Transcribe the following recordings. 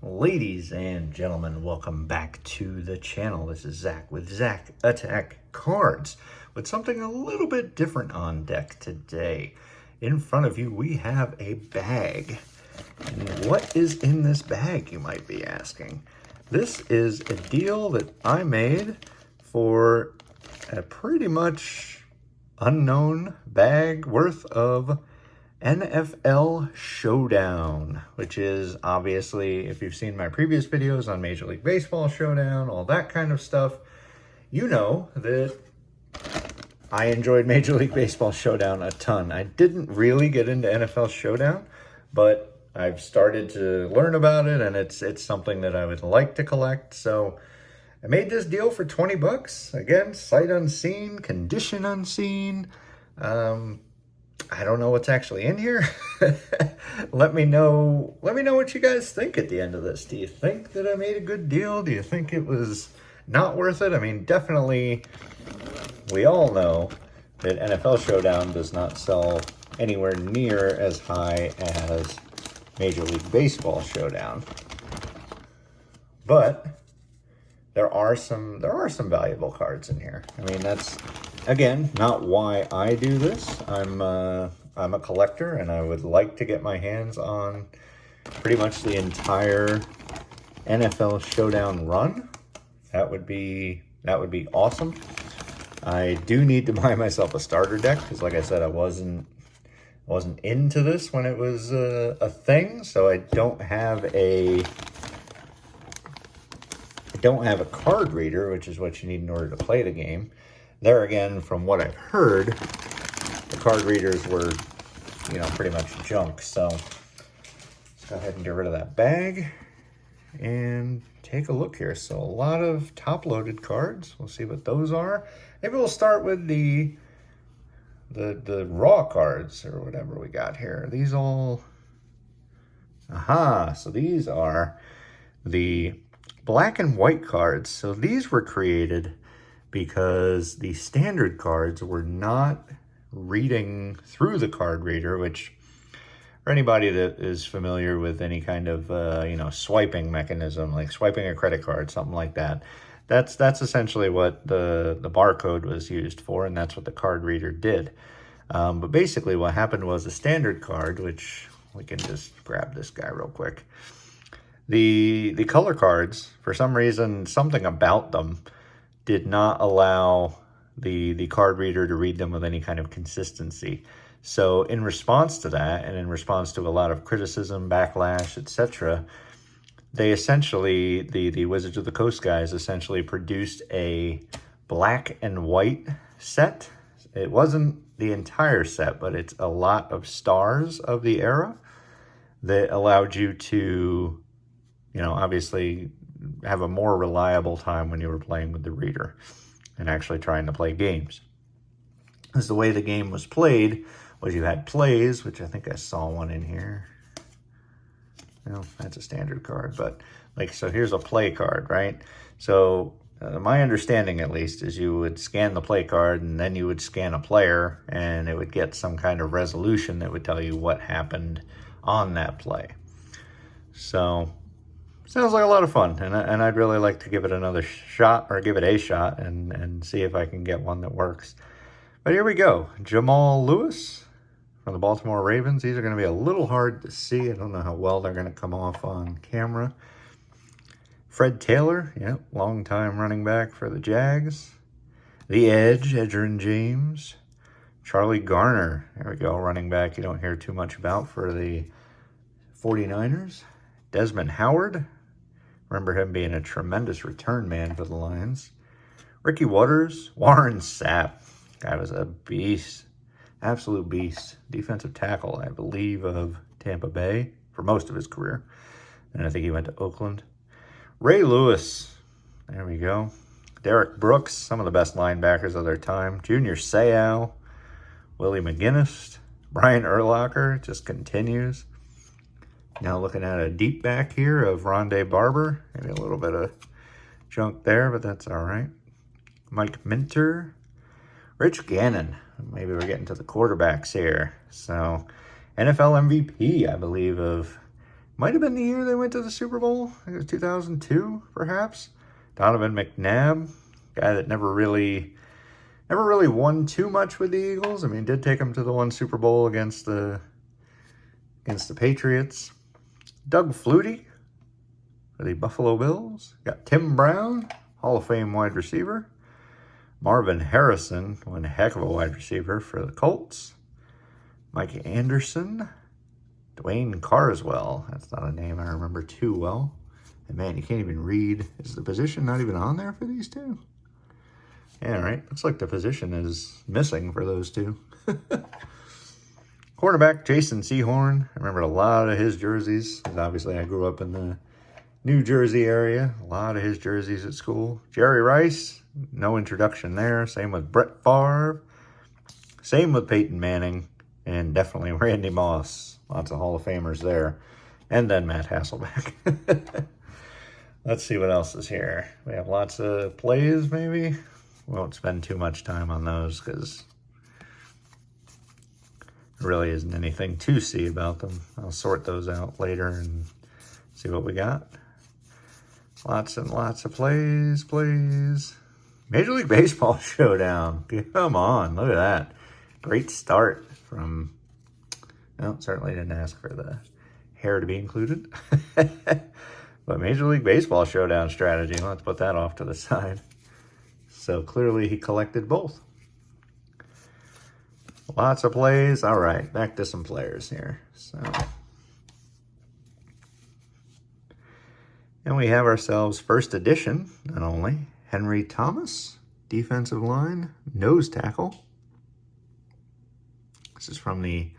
Ladies and gentlemen, welcome back to the channel. This is Zach with Zach Attack Cards with something a little bit different on deck today. In front of you, we have a bag. And what is in this bag, you might be asking? This is a deal that I made for a pretty much unknown bag worth of NFL Showdown, which is obviously, if you've seen my previous videos on Major League Baseball Showdown, all that kind of stuff, you know that I enjoyed Major League Baseball Showdown a ton. I didn't really get into NFL Showdown, but I've started to learn about it, and it's something that I would like to collect. So I made this deal for 20 bucks. Again, sight unseen, condition unseen. I don't know what's actually in here. Let me know what you guys think at the end of this. Do you think that I made a good deal? Do you think it was not worth it? I mean, definitely, we all know that NFL Showdown does not sell anywhere near as high as Major League Baseball Showdown. But there are some valuable cards in here. I mean, that's, again, not why I do this. I'm a collector, and I would like to get my hands on pretty much the entire NFL Showdown run. That would be awesome. I do need to buy myself a starter deck because, like I said, I wasn't into this when it was a thing. So I don't have a card reader, which is what you need in order to play the game. There again, from what I've heard, the card readers were, pretty much junk. So let's go ahead and get rid of that bag and take a look here. So a lot of top-loaded cards. We'll see what those are. Maybe we'll start with the raw cards or whatever we got here. These all, so these are the black and white cards. So these were created because the standard cards were not reading through the card reader, which, for anybody that is familiar with any kind of swiping mechanism, like swiping a credit card, something like that, that's essentially what the barcode was used for, and that's what the card reader did. But basically what happened was the standard card, which we can just grab this guy real quick. The color cards, for some reason, something about them did not allow the card reader to read them with any kind of consistency. So in response to that, and in response to a lot of criticism, backlash, etc., they essentially, the Wizards of the Coast guys essentially produced a black and white set. It wasn't the entire set, but it's a lot of stars of the era that allowed you to, obviously have a more reliable time when you were playing with the reader and actually trying to play games. Because the way the game was played was you had plays, which I think I saw one in here. No, that's a standard card, but so here's a play card, right? So my understanding, at least, is you would scan the play card and then you would scan a player and it would get some kind of resolution that would tell you what happened on that play. So sounds like a lot of fun, and I'd really like to give it another shot, or give it a shot, and see if I can get one that works. But here we go. Jamal Lewis from the Baltimore Ravens. These are going to be a little hard to see. I don't know how well they're going to come off on camera. Fred Taylor, long-time running back for the Jags. The Edge, Edgerrin James. Charlie Garner, there we go, running back you don't hear too much about for the 49ers. Desmond Howard. Remember him being a tremendous return man for the Lions. Ricky Waters, Warren Sapp. Guy was a beast, absolute beast. Defensive tackle, I believe, of Tampa Bay for most of his career. And I think he went to Oakland. Ray Lewis, there we go. Derek Brooks, some of the best linebackers of their time. Junior Seau, Willie McGinnis, Brian Urlacher, just continues. Now looking at a deep back here of Rondé Barber. Maybe a little bit of junk there, but that's all right. Mike Minter. Rich Gannon. Maybe we're getting to the quarterbacks here. So NFL MVP, I believe, of Might have been the year they went to the Super Bowl. I think it was 2002, perhaps. Donovan McNabb, guy that never really won too much with the Eagles. I mean, did take them to the one Super Bowl against the Patriots. Doug Flutie for the Buffalo Bills. Got Tim Brown, Hall of Fame wide receiver. Marvin Harrison, one heck of a wide receiver for the Colts. Mike Anderson. Dwayne Carswell. That's not a name I remember too well. And man, you can't even read. Is the position not even on there for these two? Yeah, right. Looks like the position is missing for those two. Quarterback Jason Sehorn. I remember a lot of his jerseys. Obviously, I grew up in the New Jersey area. A lot of his jerseys at school. Jerry Rice. No introduction there. Same with Brett Favre. Same with Peyton Manning. And definitely Randy Moss. Lots of Hall of Famers there. And then Matt Hasselbeck. Let's see what else is here. We have lots of plays, maybe. We won't spend too much time on those because there really isn't anything to see about them. I'll sort those out later and see what we got. Lots and lots of plays. Major League Baseball Showdown. Come on, look at that. Great start from... Well, certainly didn't ask for the hair to be included. But Major League Baseball Showdown strategy, let's put that off to the side. So clearly he collected both. Lots of plays. All right, back to some players here. And we have ourselves first edition, not only. Henry Thomas, defensive line, nose tackle. This is from the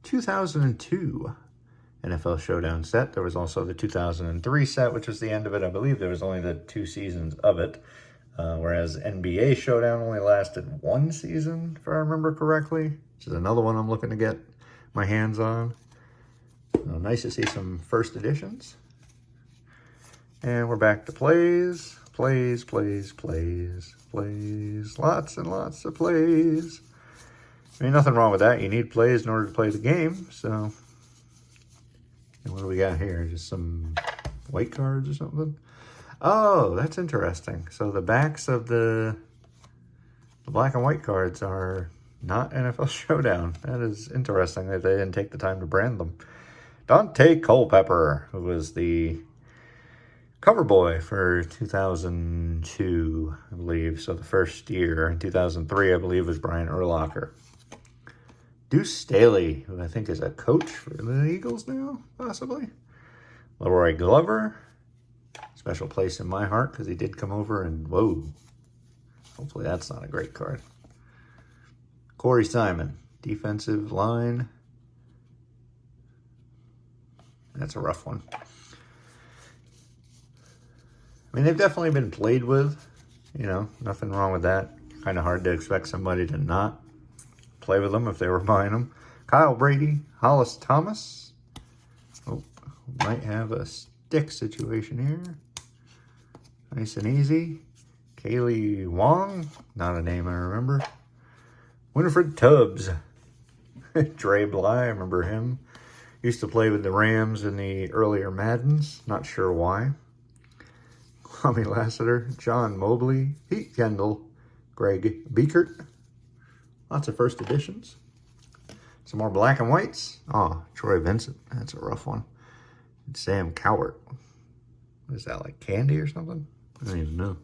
2002 NFL Showdown set. There was also the 2003 set, which was the end of it. I believe there was only the 2 seasons of it, whereas NBA Showdown only lasted 1 season, if I remember correctly, which is another one I'm looking to get my hands on. Nice to see some first editions. And we're back to plays. Lots and lots of plays. I mean, nothing wrong with that. You need plays in order to play the game. So, and what do we got here? Just some white cards or something? Oh, that's interesting. So the backs of the black and white cards are not NFL Showdown. That is interesting that they didn't take the time to brand them. Dante Culpepper, who was the cover boy for 2002, I believe. So the first year. In 2003, I believe, was Brian Urlacher. Deuce Staley, who I think is a coach for the Eagles now, possibly. Leroy Glover, special place in my heart because he did come over and, whoa, hopefully that's not a great card. Corey Simon, defensive line. That's a rough one. I mean, they've definitely been played with, nothing wrong with that. Kind of hard to expect somebody to not play with them if they were buying them. Kyle Brady, Hollis Thomas. Oh, might have a stick situation here. Nice and easy. Kaylee Wong, not a name I remember. Winifred Tubbs. Dre Bly, I remember him. Used to play with the Rams in the earlier Maddens, not sure why. Kwame Lassiter, John Mobley, Pete Kendall, Greg Beekert. Lots of first editions. Some more black and whites. Oh, Troy Vincent. That's a rough one. And Sam Cowart. What is that, like candy or something? I don't even know.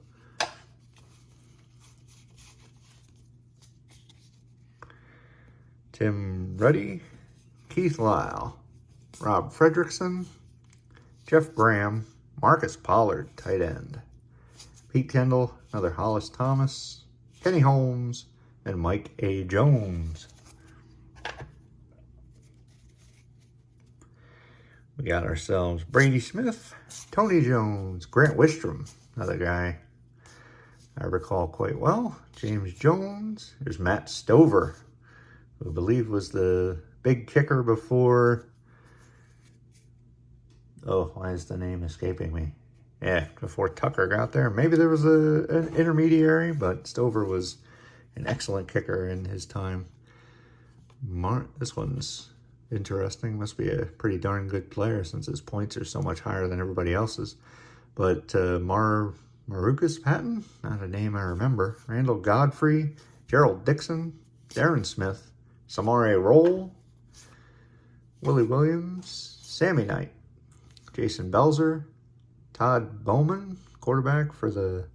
Tim Ruddy. Keith Lyle. Rob Fredrickson. Jeff Graham. Marcus Pollard, tight end. Pete Kendall. Another Hollis Thomas. Kenny Holmes. And Mike A. Jones. We got ourselves Brady Smith, Tony Jones, Grant Wistrom, another guy I recall quite well. James Jones. There's Matt Stover, who I believe was the big kicker before... Oh, why is the name escaping me? Yeah, before Tucker got there. Maybe there was an intermediary, but Stover was an excellent kicker in his time. This one's Interesting. Must be a pretty darn good player since his points are so much higher than everybody else's. But Marucas Patton, not a name I remember. Randall Godfrey, Gerald Dixon, Darren Smith, Samare Roll, Willie Williams, Sammy Knight, Jason Belzer, Todd Bowman, quarterback for the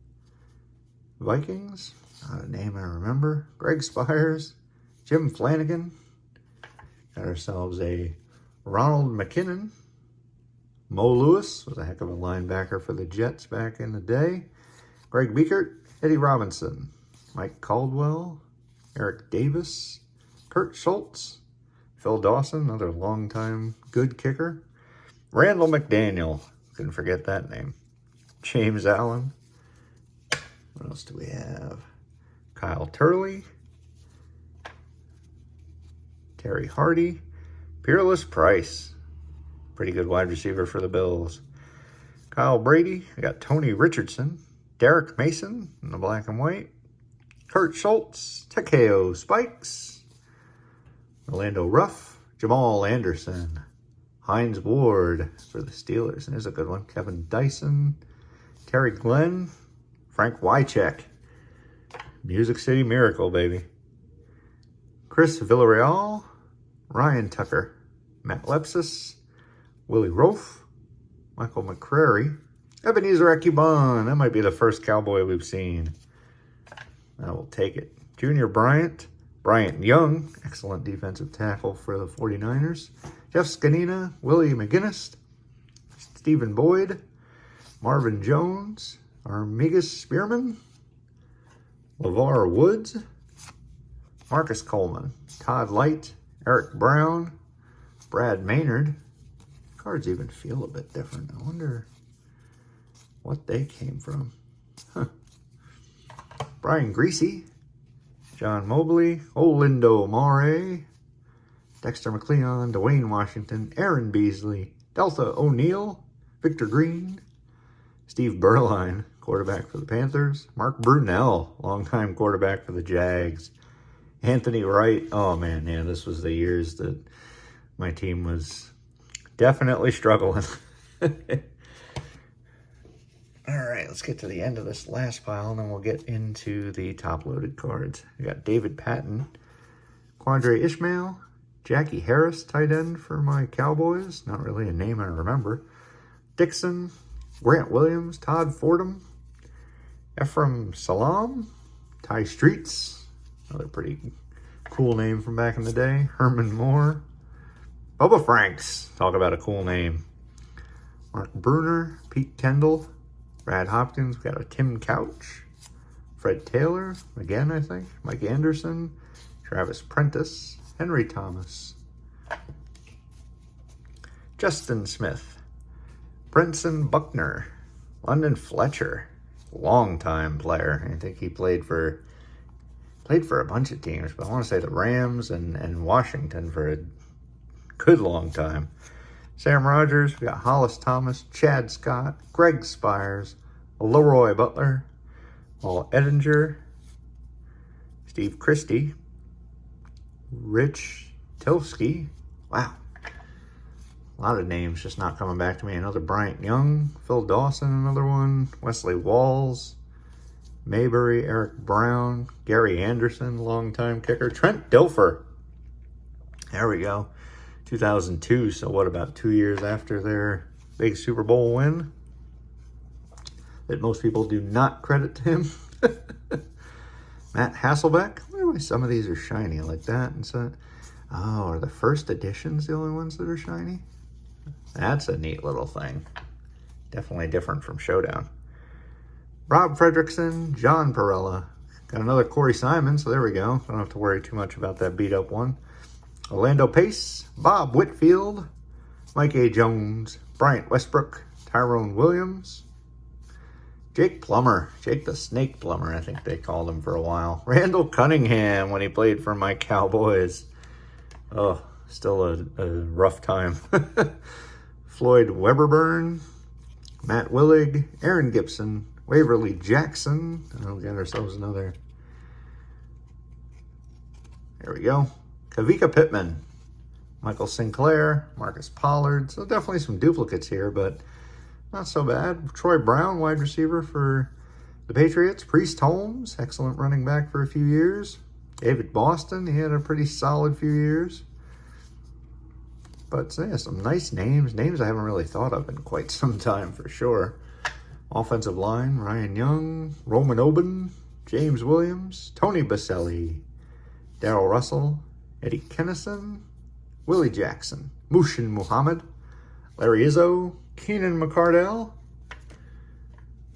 Vikings, not a name I remember. Greg Spires, Jim Flanagan. Got ourselves a Ronald McKinnon. Mo Lewis was a heck of a linebacker for the Jets back in the day. Greg Biekert, Eddie Robinson, Mike Caldwell, Eric Davis, Kurt Schultz, Phil Dawson, another longtime good kicker. Randall McDaniel, couldn't forget that name. James Allen. What else do we have? Kyle Turley, Terry Hardy, Peerless Price, pretty good wide receiver for the Bills. Kyle Brady, I got Tony Richardson, Derek Mason in the black and white, Kurt Schultz, Takeo Spikes, Orlando Ruff, Jamal Anderson, Hines Ward for the Steelers, and there's a good one, Kevin Dyson, Terry Glenn, Frank Wycheck, Music City Miracle, baby. Chris Villarreal, Ryan Tucker, Matt Lepsis, Willie Rofe, Michael McCrary, Ebenezer Ekubon. That might be the first Cowboy we've seen. I will take it. Junior Bryant, Bryant Young, excellent defensive tackle for the 49ers. Jeff Scanina, Willie McGinnis, Stephen Boyd, Marvin Jones, Armigas Spearman, LeVar Woods, Marcus Coleman, Todd Light, Eric Brown, Brad Maynard. Cards even feel a bit different. I wonder what they came from. Huh. Brian Greasy, John Mobley, Olindo Mare, Dexter McLeon, Dwayne Washington, Aaron Beasley, Delta O'Neill, Victor Green, Steve Berline, quarterback for the Panthers, Mark Brunell, longtime quarterback for the Jags, Anthony Wright. Oh man, yeah, this was the years that my team was definitely struggling. All right, let's get to the end of this last pile, and then we'll get into the top-loaded cards. We got David Patton, Quandre Ishmael, Jackie Harris, tight end for my Cowboys. Not really a name I remember. Dixon, Grant Williams, Todd Fordham, Ephraim Salam, Ty Streets, another pretty cool name from back in the day. Herman Moore, Bubba Franks, talk about a cool name. Mark Bruner, Pete Kendall, Brad Hopkins, we got a Tim Couch, Fred Taylor, again I think, Mike Anderson, Travis Prentice, Henry Thomas, Justin Smith, Brenson Buckner, London Fletcher, long-time player. I think he played for a bunch of teams, but I want to say the Rams and Washington for a good long time. Sam Rogers, we got Hollis Thomas, Chad Scott, Greg Spires, Leroy Butler, Paul Edinger, Steve Christie, Rich Tilsky. Wow. A lot of names just not coming back to me. Another Bryant Young, Phil Dawson, another one, Wesley Walls, Maybury, Eric Brown, Gary Anderson, longtime kicker, Trent Dilfer. There we go. 2002, so what, about 2 years after their big Super Bowl win that most people do not credit to him. Matt Hasselbeck. I wonder why some of these are shiny like that. And so, oh, are the first editions the only ones that are shiny? That's a neat little thing. Definitely different from Showdown. Rob Fredrickson, John Perella. Got another Corey Simon, so there we go. Don't have to worry too much about that beat up one. Orlando Pace, Bob Whitfield, Mike A. Jones, Bryant Westbrook, Tyrone Williams, Jake Plummer, Jake the Snake Plummer, I think they called him for a while. Randall Cunningham when he played for my Cowboys. Oh, still a rough time. Floyd Weberburn, Matt Willig, Aaron Gibson, Waverly Jackson. Oh, we got ourselves another. There we go. Kavika Pittman, Michael Sinclair, Marcus Pollard. So definitely some duplicates here, but not so bad. Troy Brown, wide receiver for the Patriots. Priest Holmes, excellent running back for a few years. David Boston, he had a pretty solid few years. But yeah, some nice names. Names I haven't really thought of in quite some time for sure. Offensive line, Ryan Young, Roman Oben, James Williams, Tony Baselli, Darrell Russell, Eddie Kennison, Willie Jackson, Mushin Muhammad, Larry Izzo, Keenan McCardell,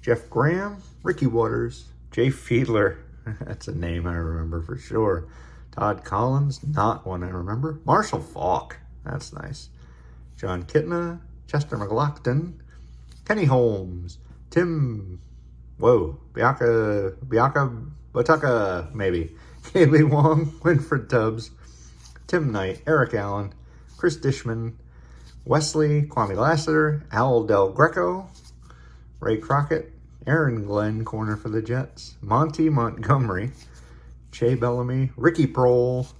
Jeff Graham, Ricky Waters, Jay Fiedler. That's a name I remember for sure. Todd Collins, not one I remember. Marshall Faulk, that's nice. John Kitna, Chester McLaughlin, Kenny Holmes, Tim, Biaka Bataka, maybe. Kaylee Wong, Winfred Tubbs, Tim Knight, Eric Allen, Chris Dishman, Wesley, Kwame Lassiter, Al Del Greco, Ray Crockett, Aaron Glenn, corner for the Jets, Monty Montgomery, Shea Bellamy, Ricky Prohl,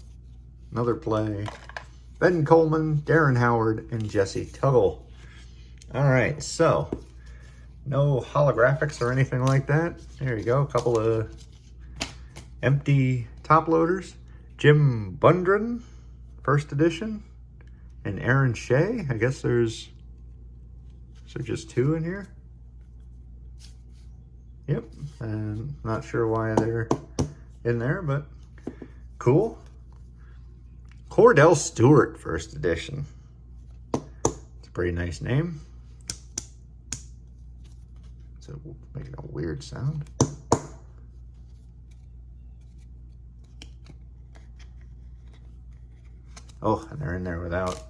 another play, Ben Coleman, Darren Howard, and Jesse Tuggle. All right, so no holographics or anything like that. There you go, a couple of empty top loaders. Jim Bundren, first edition, and Aaron Shea. I guess there's just two in here. Yep, and not sure why they're in there, but cool. Cordell Stewart, first edition. It's a pretty nice name. It's making a weird sound. Oh, and they're in there without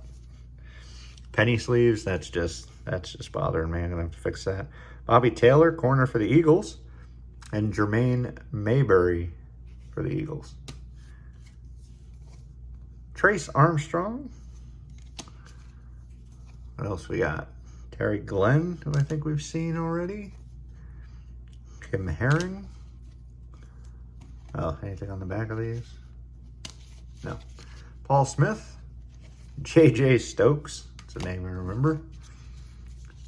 penny sleeves. That's just bothering me. I'm gonna have to fix that. Bobby Taylor, corner for the Eagles, and Jermaine Mayberry for the Eagles. Trace Armstrong. What else we got? Terry Glenn, who I think we've seen already. Kim Herring. Oh, anything on the back of these? No. Paul Smith. J.J. Stokes. That's a name I remember.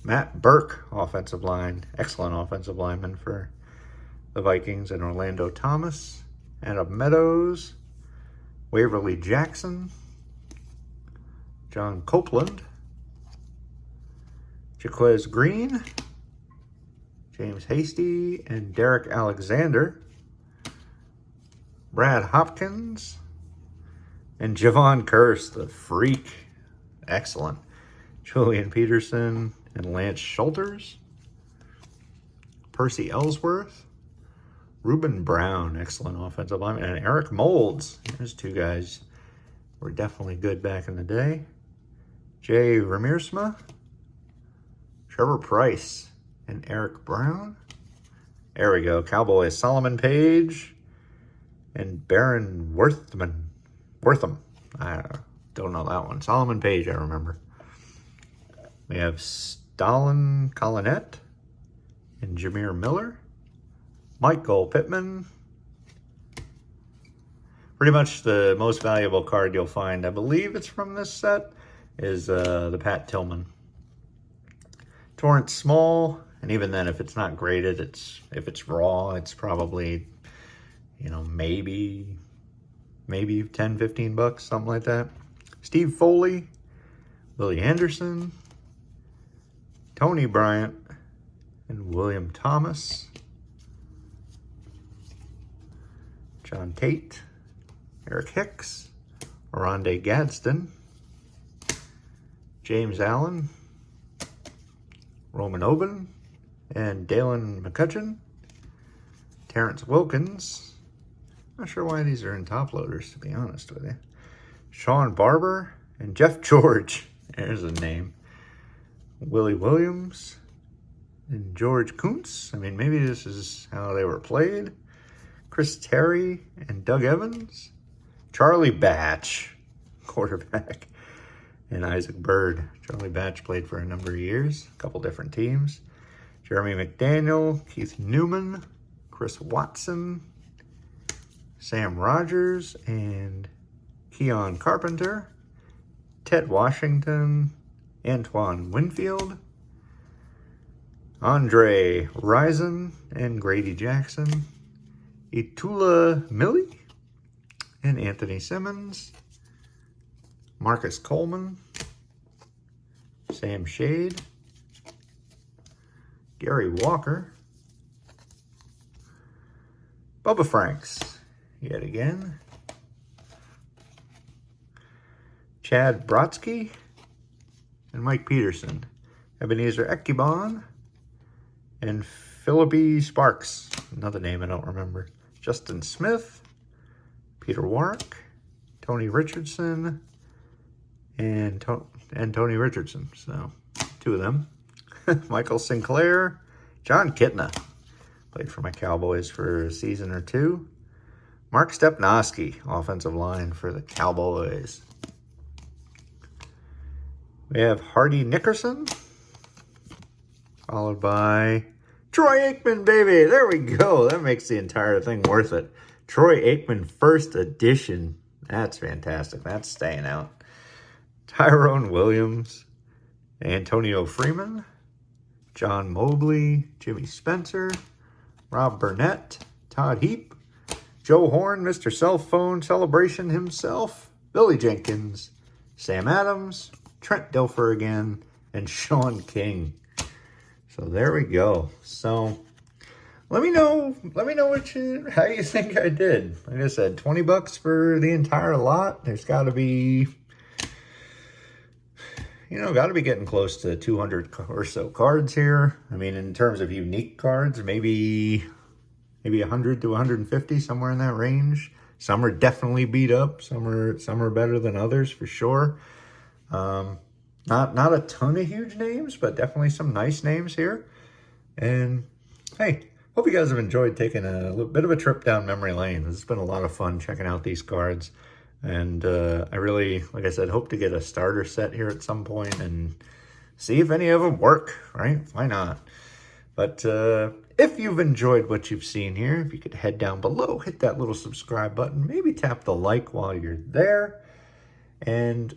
Matt Burke, offensive line. Excellent offensive lineman for the Vikings. And Orlando Thomas. Adam Meadows. Waverly Jackson. John Copeland. Jaquez Green. James Hasty. And Derek Alexander. Brad Hopkins. And Javon Curse, the freak. Excellent. Julian Peterson and Lance Schulters. Percy Ellsworth. Reuben Brown, excellent offensive lineman. And Eric Molds. Those two guys were definitely good back in the day. Jay Ramirsma. Trevor Price and Eric Brown. There we go. Cowboys. Solomon Page and Baron Wortham. I don't know that one. Solomon Page, I remember. We have Stalin Collinet and Jameer Miller. Michael Pittman. Pretty much the most valuable card you'll find, I believe it's from this set, is the Pat Tillman. Torrance Small, and even then, if it's not graded, if it's raw, it's probably, maybe 10, 15 bucks, something like that. Steve Foley, Willie Anderson, Tony Bryant, and William Thomas. John Tate, Eric Hicks, Oronde Gadsden, James Allen, Roman Oben, and Dalen McCutcheon, Terrence Wilkins. Not sure why these are in top loaders, to be honest with you. Sean Barber and Jeff George. There's a name. Willie Williams and George Kuntz. I mean, maybe this is how they were played. Chris Terry and Doug Evans. Charlie Batch, quarterback. And Isaac Bird. Charlie Batch played for a number of years, a couple different teams. Jeremy McDaniel, Keith Newman, Chris Watson, Sam Rogers, and Keon Carpenter. Ted Washington, Antoine Winfield, Andre Rison and Grady Jackson, Itula Millie and Anthony Simmons, Marcus Coleman, Sam Shade, Gary Walker, Bubba Franks, yet again, Chad Brodsky, and Mike Peterson, Ebenezer Ekibon, and Philippi Sparks, another name I don't remember, Justin Smith, Peter Warwick, Tony Richardson, and Tony Richardson, so 2 of them. Michael Sinclair, John Kitna, played for my Cowboys for a season or 2. Mark Stepnoski, offensive line for the Cowboys. We have Hardy Nickerson, followed by Troy Aikman, baby. There we go. That makes the entire thing worth it. Troy Aikman, first edition. That's fantastic. That's staying out. Tyrone Williams, Antonio Freeman, John Mobley, Jimmy Spencer, Rob Burnett, Todd Heap, Joe Horn, Mr. Cell Phone Celebration himself, Billy Jenkins, Sam Adams, Trent Dilfer again, and Sean King. So there we go. So let me know how you think I did. Like I said, $20 for the entire lot. There's got to be, got to be getting close to 200 or so cards here. I mean, in terms of unique cards, maybe 100 to 150, somewhere in that range. Some are definitely beat up. Some are better than others for sure. Not a ton of huge names, but definitely some nice names here. And hey, hope you guys have enjoyed taking a little bit of a trip down memory lane. It's been a lot of fun checking out these cards. And I really, like I said, hope to get a starter set here at some point and see if any of them work, right? Why not? But if you've enjoyed what you've seen here, if you could head down below, hit that little subscribe button, maybe tap the like while you're there, and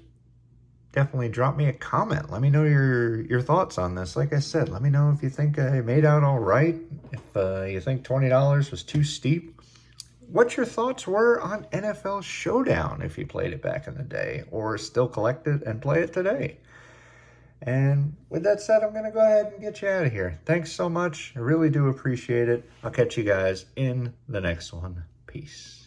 definitely drop me a comment. Let me know your thoughts on this. Like I said, let me know if you think I made out all right, if you think $20 was too steep, what your thoughts were on NFL Showdown if you played it back in the day or still collect it and play it today. And with that said, I'm going to go ahead and get you out of here. Thanks so much. I really do appreciate it. I'll catch you guys in the next one. Peace.